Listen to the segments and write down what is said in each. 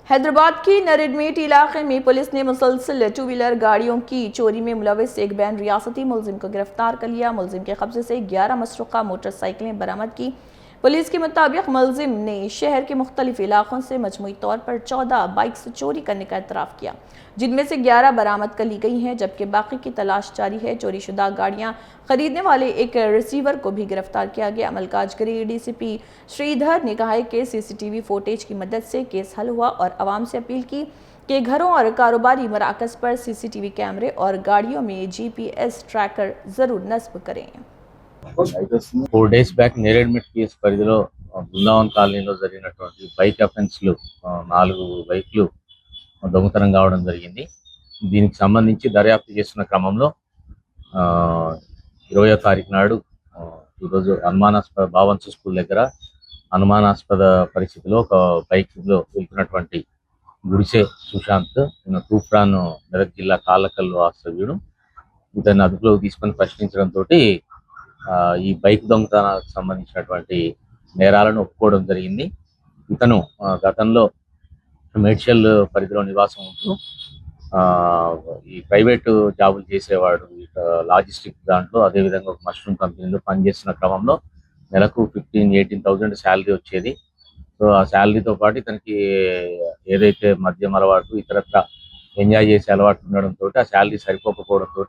हैदराबाद की नरेडमेट इलाके में पुलिस ने मुसलसल टू व्हीलर गाड़ियों की चोरी में मुलविस एक बैन रियासती मुलजिम को गिरफ्तार कर लिया। मुलजिम के कब्जे से 11 मसरूका मोटरसाइकिलें बरामद की। पुलिस के मुताबिक मुलजिम ने शहर के मुख्तलिफ इलाकों से मजमूई तौर पर 14 बाइक्स चोरी करने का एतराफ़ किया, जिनमें से 11 बरामद कर ली गई हैं, जबकि बाकी की तलाश जारी है। चोरी शुदा गाड़ियाँ खरीदने वाले एक रिसीवर को भी गिरफ्तार किया गया। मलकाजगिरी डीसीपी श्रीधर ने कहा है कि सीसीटीवी फुटेज की मदद से केस हल हुआ और आवाम से अपील की कि घरों और कारोबारी मराकज़ पर सीसीटीवी कैमरे और गाड़ियों में जीपीएस ट्रैकर ज़रूर नस्ब करें। 4 days బ్యాక్ నేరేడ్మెట్ కేసు పరిధిలో బృందావన్ కాలనీలో జరిగినటువంటి బైక్ అఫెన్స్లు 4 బైక్లు దొంగతనం కావడం జరిగింది. దీనికి సంబంధించి దర్యాప్తు చేస్తున్న క్రమంలో 20వ తారీఖు నాడు ఈరోజు అనుమానాస్పద భావన్స్ స్కూల్ దగ్గర అనుమానాస్పద పరిస్థితిలో ఒక బైక్లో వెళ్తున్నటువంటి గుడిసె సుశాంత్ తూప్రాన్ మెదక్ జిల్లా కాళ్ళకల్లు వాస్తవ్యుడు ఇతన్ని అదుపులోకి తీసుకొని ప్రశ్నించడంతో ఈ బైక్ దొంగతనాలకు సంబంధించినటువంటి నేరాలను ఒప్పుకోవడం జరిగింది. ఇతను గతంలో మేడ్చల్ పరిధిలో నివాసం ఉంటూ ఈ ప్రైవేటు జాబులు చేసేవాడు. లాజిస్టిక్ దాంట్లో అదేవిధంగా ఒక మష్రూమ్ కంపెనీలో పనిచేస్తున్న క్రమంలో నెలకు 15-18,000 శాలరీ వచ్చేది. సో ఆ శాలరీతో పాటు ఇతనికి ఏదైతే మద్యం అలవాటు ఇతరత్ర ఎంజాయ్ చేసే అలవాటు ఉండడంతో ఆ శాలరీ సరిపోకపోవడంతో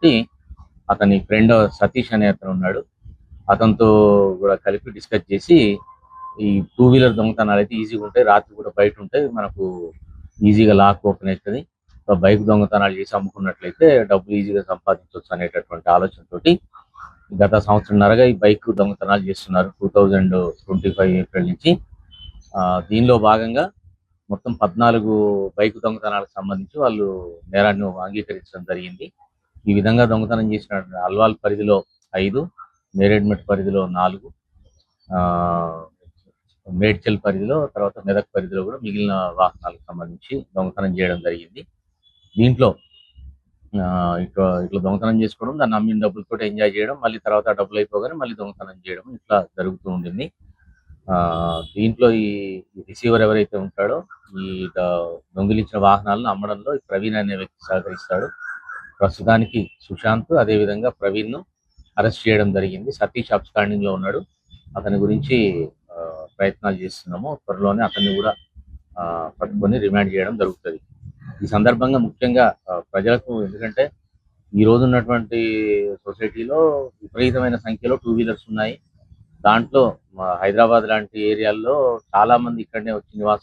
అతని ఫ్రెండ్ సతీష్ అనే అతను ఉన్నాడు. అతనితో కూడా కలిపి డిస్కస్ చేసి ఈ 2 వీలర్ దొంగతనాలు అయితే ఈజీగా ఉంటాయి, రాత్రి కూడా బయట ఉంటాయి, మనకు ఈజీగా లాక్ ఓపెన్ అవుతుంది, బైక్ దొంగతనాలు చేసి అమ్ముకున్నట్లయితే డబ్బులు ఈజీగా సంపాదించవచ్చు అనేటటువంటి ఆలోచనతోటి గత సంవత్సరంన్నరగా ఈ బైక్ దొంగతనాలు చేస్తున్నారు 2025 ఏప్రిల్ నుంచి. దీనిలో భాగంగా మొత్తం 14 బైక్ దొంగతనాలకు సంబంధించి వాళ్ళు నేరాన్ని అంగీకరించడం జరిగింది. ఈ విధంగా దొంగతనం చేసిన అల్వాల్ పరిధిలో 5, నేరేడ్మెట్ పరిధిలో 4, మేడ్చల్ పరిధిలో, తర్వాత మెదక్ పరిధిలో కూడా మిగిలిన వాహనాలకు సంబంధించి దొంగతనం చేయడం జరిగింది. దీంట్లో ఇట్లా దొంగతనం చేసుకోవడం, దాన్ని అమ్మిన డబ్బులతో ఎంజాయ్ చేయడం, మళ్ళీ తర్వాత డబ్బులు అయిపోగానే మళ్ళీ దొంగతనం చేయడం ఇట్లా జరుగుతూ ఉండింది. దీంట్లో ఈ రిసీవర్ ఎవరైతే ఉంటాడో ఈ దొంగిలించిన వాహనాలను అమ్మడంలో ప్రవీణ్ అనే వ్యక్తి సహకరిస్తాడు. ప్రస్తుతానికి సుశాంత్ అదేవిధంగా ప్రవీణ్ ను అరెస్ట్ చేయడం జరిగింది. సతీష్ అబ్స్కాండింగ్ లో ఉన్నాడు. అతని గురించి ప్రయత్నాలు చేస్తున్నాము. త్వరలోనే అతన్ని కూడా పట్టుకొని రిమాండ్ చేయడం జరుగుతుంది. ఈ సందర్భంగా ముఖ్యంగా ప్రజలకు, ఎందుకంటే ఈ రోజు ఉన్నటువంటి సొసైటీలో విపరీతమైన సంఖ్యలో 2 వీలర్స్ ఉన్నాయి. దాంట్లో హైదరాబాద్ లాంటి ఏరియాల్లో చాలా మంది ఇక్కడనే వచ్చి నివాసం